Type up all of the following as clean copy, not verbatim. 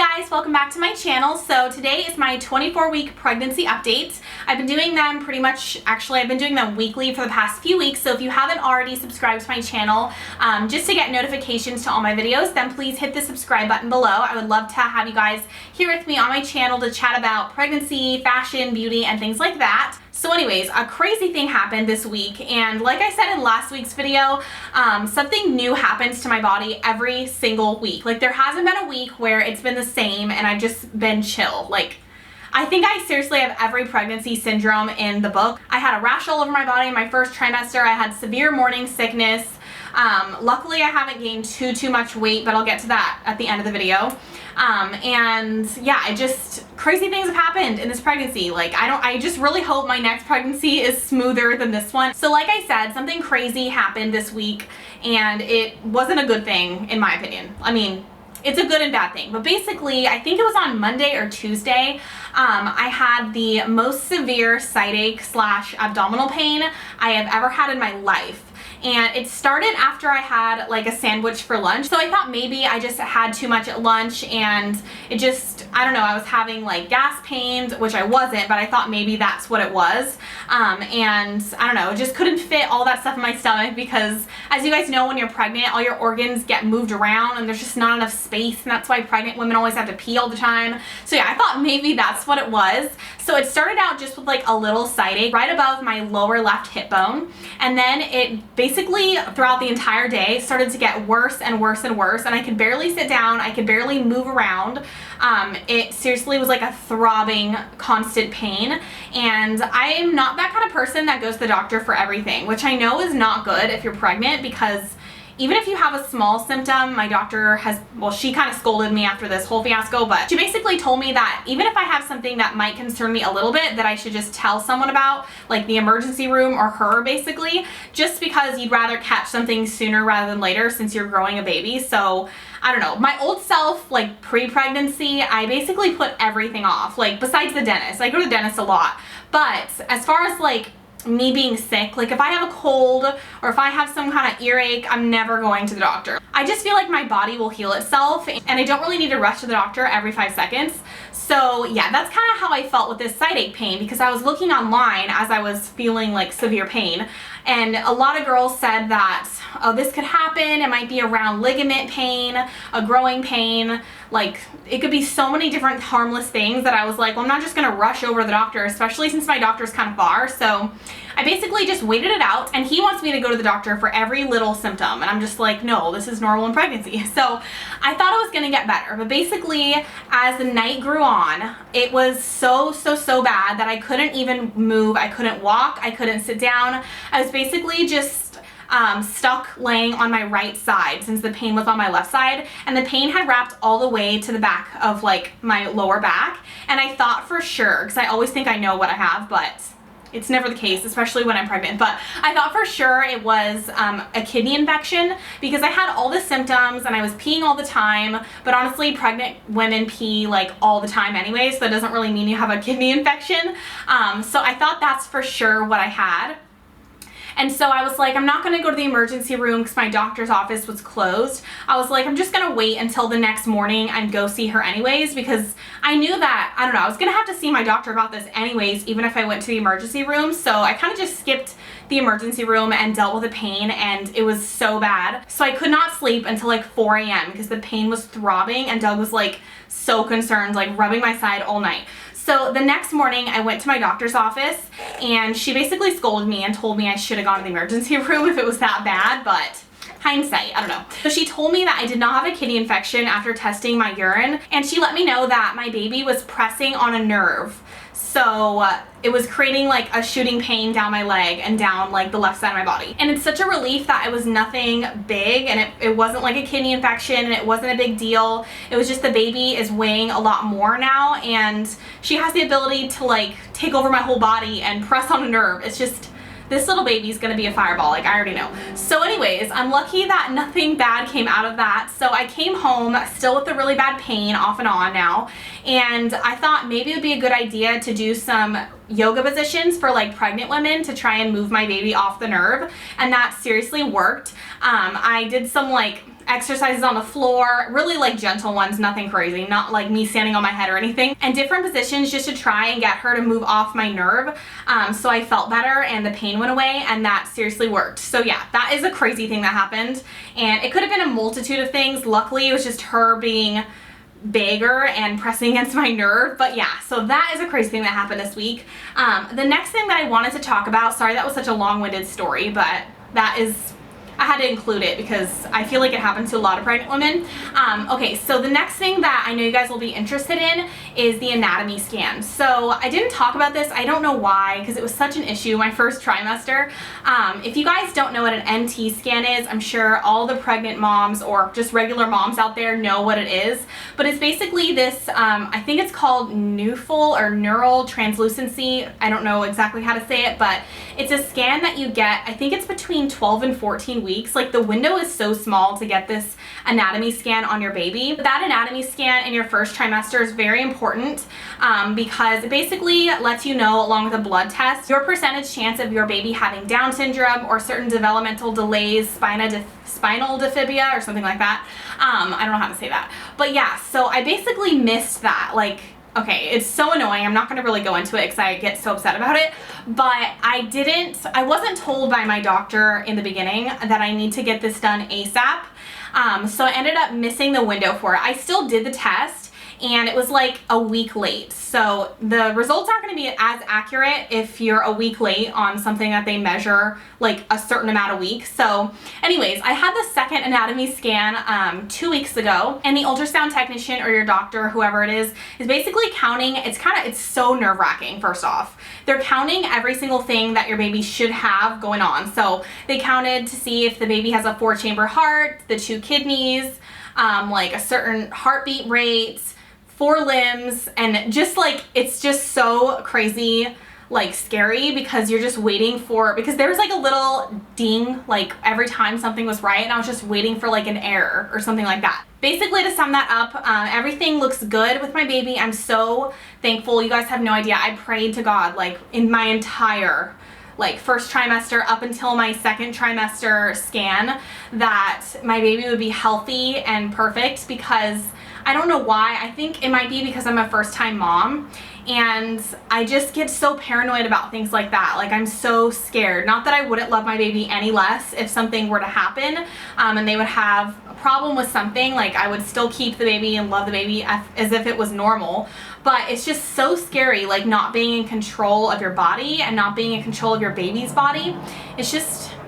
guys, welcome back to my channel. So today is my 24-week pregnancy update. I've been doing them pretty much, actually I've been doing them weekly for the past few weeks, so if you haven't already subscribed to my channel just to get notifications to all my videos, then please hit the subscribe button below. I would love to have you guys here with me on my channel to chat about pregnancy, fashion, beauty, and things like that. So anyways, a crazy thing happened this week, and like I said in last week's video, something new happens to my body every single week. Like, there hasn't been a week where it's been the same and I've just been chill. Like, I think I seriously have every pregnancy syndrome in the book. I had a rash all over my body in my first trimester. I had severe morning sickness. Luckily I haven't gained too much weight, but I'll get to that at the end of the video. And yeah, crazy things have happened in this pregnancy. Like, I just really hope my next pregnancy is smoother than this one. So like I said, something crazy happened this week, and it wasn't a good thing in my opinion. I mean, it's a good and bad thing, but basically I think it was on Monday or Tuesday, I had the most severe sciatic / abdominal pain I have ever had in my life. And it started after I had like a sandwich for lunch. So I thought maybe I just had too much at lunch, and it just, I don't know, I was having like gas pains, which I wasn't, but I thought maybe that's what it was. And I don't know, just couldn't fit all that stuff in my stomach because, as you guys know, when you're pregnant, all your organs get moved around and there's just not enough space, and that's why pregnant women always have to pee all the time. So yeah, I thought maybe that's what it was. So it started out just with like a little sciatic right above my lower left hip bone, and then it basically throughout the entire day started to get worse and worse and worse, and I could barely sit down, I could barely move around. It seriously was like a throbbing, constant pain, and I am not that kind of person that goes to the doctor for everything, which I know is not good if you're pregnant, because even if you have a small symptom, my doctor has, well, she kind of scolded me after this whole fiasco, but she basically told me that even if I have something that might concern me a little bit, that I should just tell someone about, like the emergency room or her basically, just because you'd rather catch something sooner rather than later since you're growing a baby. So I don't know, my old self, like pre-pregnancy, I basically put everything off, like besides the dentist. I go to the dentist a lot, but as far as like me being sick, like if I have a cold or if I have some kind of earache, I'm never going to the doctor. I just feel like my body will heal itself, and I don't really need to rush to the doctor every 5 seconds. So yeah, that's kind of how I felt with this sciatic pain, because I was looking online as I was feeling like severe pain, and a lot of girls said that, oh, this could happen, it might be around ligament pain, a growing pain, like it could be so many different harmless things that I was like, well, I'm not just gonna rush over to the doctor, especially since my doctor's kind of far. So I basically just waited it out, and he wants me to go to the doctor for every little symptom, and I'm just like, no, this is normal in pregnancy. So I thought it was gonna get better, but basically as the night grew on, it was so bad that I couldn't even move, I couldn't walk, I couldn't sit down. I was basically just stuck laying on my right side since the pain was on my left side, and the pain had wrapped all the way to the back of like my lower back, and I thought for sure, because I always think I know what I have, but it's never the case, especially when I'm pregnant, but I thought for sure it was a kidney infection, because I had all the symptoms and I was peeing all the time, but honestly pregnant women pee like all the time anyway, so that doesn't really mean you have a kidney infection. So I thought that's for sure what I had. And so I was like, I'm not gonna go to the emergency room because my doctor's office was closed. I was like, I'm just gonna wait until the next morning and go see her anyways, because I knew that, I don't know, I was gonna have to see my doctor about this anyways, even if I went to the emergency room. So I kind of just skipped the emergency room and dealt with the pain, and it was so bad. So I could not sleep until like 4 a.m. because the pain was throbbing, and Doug was like so concerned, like rubbing my side all night. So the next morning I went to my doctor's office, and she basically scolded me and told me I should have gone to the emergency room if it was that bad, but hindsight, I don't know. So she told me that I did not have a kidney infection after testing my urine, and she let me know that my baby was pressing on a nerve. So it was creating like a shooting pain down my leg and down like the left side of my body. And it's such a relief that it was nothing big, and it wasn't like a kidney infection, and it wasn't a big deal. It was just the baby is weighing a lot more now, and she has the ability to like take over my whole body and press on a nerve. It's just, this little baby's gonna be a fireball, like I already know. So anyways, I'm lucky that nothing bad came out of that. So I came home still with the really bad pain off and on now, and I thought maybe it would be a good idea to do some yoga positions for like pregnant women to try and move my baby off the nerve, and that seriously worked. I did some like exercises on the floor, really like gentle ones, nothing crazy, not like me standing on my head or anything, and different positions just to try and get her to move off my nerve. So I felt better and the pain went away, and that seriously worked. So yeah, that is a crazy thing that happened, and it could have been a multitude of things. Luckily, it was just her being bigger and pressing against my nerve. But yeah, so that is a crazy thing that happened this week. The next thing that I wanted to talk about, sorry that was such a long-winded story, but that is, I had to include it because I feel like it happens to a lot of pregnant women. Okay, so the next thing that I know you guys will be interested in is the anatomy scan. So I didn't talk about this, I don't know why, because it was such an issue my first trimester. If you guys don't know what an NT scan is, I'm sure all the pregnant moms or just regular moms out there know what it is. But it's basically this, I think it's called NUFL or neural translucency. I don't know exactly how to say it, but it's a scan that you get, I think it's between 12 and 14 weeks. Like the window is so small to get this anatomy scan on your baby. That anatomy scan in your first trimester is very important because it basically lets you know, along with a blood test, your percentage chance of your baby having Down syndrome or certain developmental delays, spinal dyphobia or something like that. I don't know how to say that. But yeah, so I basically missed that. Like, okay, it's so annoying. I'm not going to really go into it because I get so upset about it. But I wasn't told by my doctor in the beginning that I need to get this done ASAP. So I ended up missing the window for it. I still did the test, and it was like a week late. So the results aren't going to be as accurate if you're a week late on something that they measure like a certain amount of weeks. So anyways, I had the second anatomy scan 2 weeks ago, and the ultrasound technician or your doctor, whoever it is basically counting. It's so nerve-wracking. First off, they're counting every single thing that your baby should have going on. So they counted to see if the baby has a 4-chamber heart, the 2 kidneys, like a certain heartbeat rate, 4 limbs, and just like, it's just so crazy, like scary, because you're just waiting for, because there was like a little ding like every time something was right, and I was just waiting for like an error or something like that. Basically, to sum that up, everything looks good with my baby. I'm so thankful. You guys have no idea. I prayed to God like in my entire like first trimester up until my second trimester scan that my baby would be healthy and perfect, because I don't know why. I think it might be because I'm a first-time mom, and I just get so paranoid about things like that. Like, I'm so scared. Not that I wouldn't love my baby any less if something were to happen, and they would have a problem with something. Like, I would still keep the baby and love the baby as if it was normal. But it's just so scary, like not being in control of your body and not being in control of your baby's body.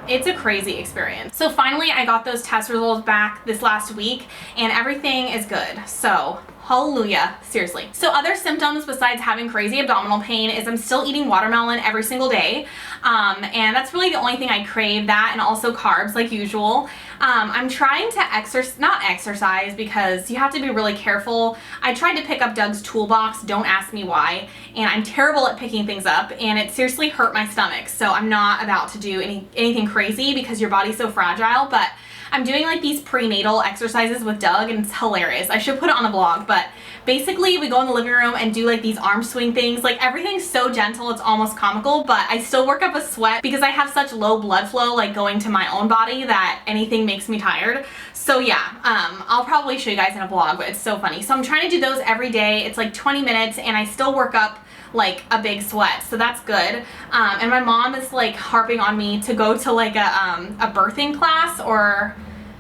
It's a crazy experience. So finally, I got those test results back this last week, and everything is good. So hallelujah, seriously. So other symptoms besides having crazy abdominal pain is I'm still eating watermelon every single day. And that's really the only thing I crave, that and also carbs like usual. I'm trying to not exercise because you have to be really careful. I tried to pick up Doug's toolbox, don't ask me why, and I'm terrible at picking things up, and it seriously hurt my stomach. So I'm not about to do anything crazy because your body's so fragile, but I'm doing like these prenatal exercises with Doug, and it's hilarious. I should put it on the blog, but basically we go in the living room and do like these arm swing things. Like, everything's so gentle, it's almost comical, but I still work up a sweat because I have such low blood flow like going to my own body that anything makes me tired. So yeah, I'll probably show you guys in a vlog, but it's so funny. So I'm trying to do those every day. It's like 20 minutes and I still work up like a big sweat, so that's good. And my mom is like harping on me to go to like a birthing class, or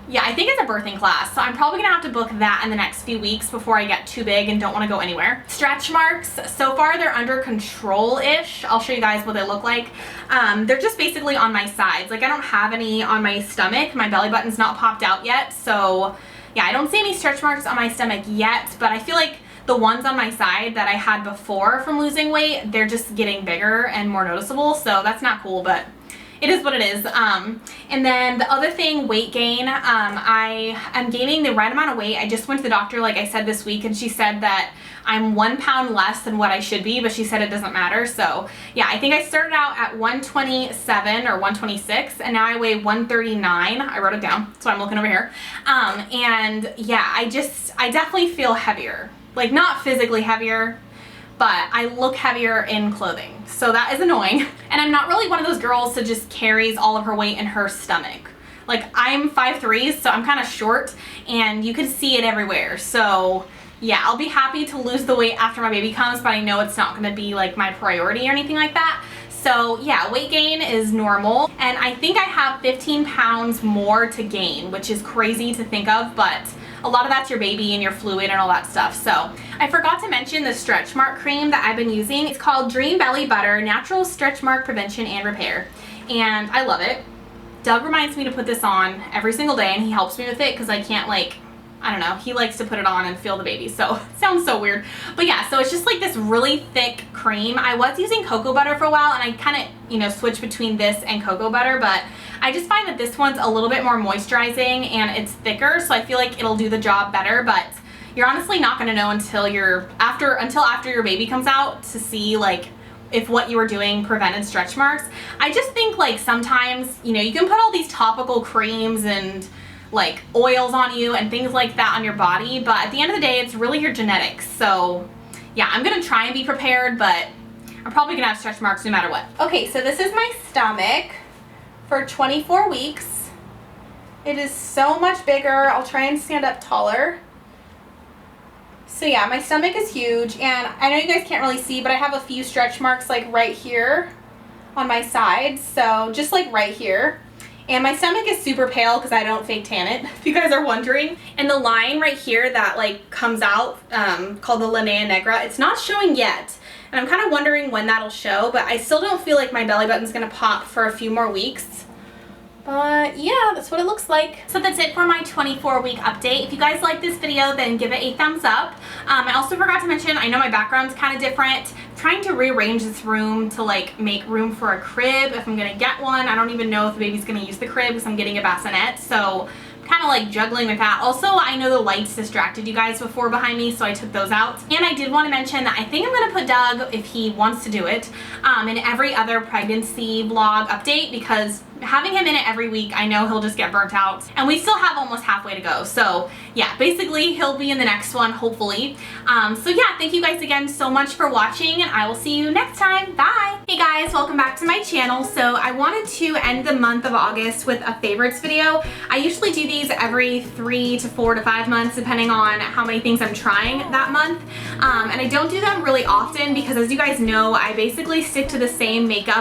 yeah, I think it's a birthing class. So I'm probably gonna have to book that in the next few weeks before I get too big and don't wanna go anywhere. Stretch marks, so far they're under control-ish. I'll show you guys what they look like. They're just basically on my sides. Like, I don't have any on my stomach. My belly button's not popped out yet. So yeah, I don't see any stretch marks on my stomach yet, but I feel like the ones on my side that I had before from losing weight, they're just getting bigger and more noticeable. So that's not cool, but it is what it is. And then the other thing, weight gain. I am gaining the right amount of weight. I just went to the doctor, like I said, this week, and she said that I'm 1 pound less than what I should be, but she said it doesn't matter. So yeah, I think I started out at 127 or 126, and now I weigh 139. I wrote it down, so I'm looking over here. And yeah, I definitely feel heavier. Like, not physically heavier, but I look heavier in clothing. So that is annoying. And I'm not really one of those girls that just carries all of her weight in her stomach. Like, I'm 5'3", so I'm kind of short, and you can see it everywhere. So yeah, I'll be happy to lose the weight after my baby comes, but I know it's not gonna be like my priority or anything like that. So yeah, weight gain is normal, and I think I have 15 pounds more to gain, which is crazy to think of, but a lot of that's your baby and your fluid and all that stuff. So I forgot to mention the stretch mark cream that I've been using. It's called Dream Belly Butter Natural Stretch Mark Prevention and Repair, and I love it. Doug reminds me to put this on every single day, and he helps me with it because I can't, like, I don't know, he likes to put it on and feel the baby, so it sounds so weird. But yeah, so it's just like this really thick cream. I was using cocoa butter for a while, and I kind of, you know, switched between this and cocoa butter, but I just find that this one's a little bit more moisturizing and it's thicker, so I feel like it'll do the job better. But you're honestly not gonna know until after your baby comes out to see like if what you were doing prevented stretch marks. I just think like sometimes, you know, you can put all these topical creams and like oils on you and things like that on your body, but at the end of the day, it's really your genetics. So yeah, I'm gonna try and be prepared, but I'm probably gonna have stretch marks no matter what. Okay, so this is my stomach for 24 weeks. It is so much bigger. I'll try and stand up taller. So yeah, my stomach is huge, and I know you guys can't really see, but I have a few stretch marks like right here on my sides, so just like right here. And my stomach is super pale because I don't fake tan it, if you guys are wondering. And the line right here that like comes out, called the linea nigra, it's not showing yet. And I'm kind of wondering when that'll show, but I still don't feel like my belly button's gonna pop for a few more weeks. But yeah, that's what it looks like. So that's it for my 24-week update. If you guys like this video, then give it a thumbs up. I also forgot to mention, I know my background's kind of different. I'm trying to rearrange this room to like make room for a crib if I'm gonna get one. I don't even know if the baby's gonna use the crib because I'm getting a bassinet. So kind of like juggling with that. Also, I know the lights distracted you guys before behind me, so I took those out. And I did want to mention that I think I'm going to put Doug, if he wants to do it, in every other pregnancy vlog update, because having him in it every week, I know he'll just get burnt out. And we still have almost halfway to go. So yeah, basically he'll be in the next one, hopefully. So yeah, thank you guys again so much for watching, and I will see you next time. Bye! Hey guys, welcome back to my channel. So I wanted to end the month of August with a favorites video. I usually do these every 3 to 4 to 5 months, depending on how many things I'm trying that month. And I don't do them really often because, as you guys know, I basically stick to the same makeup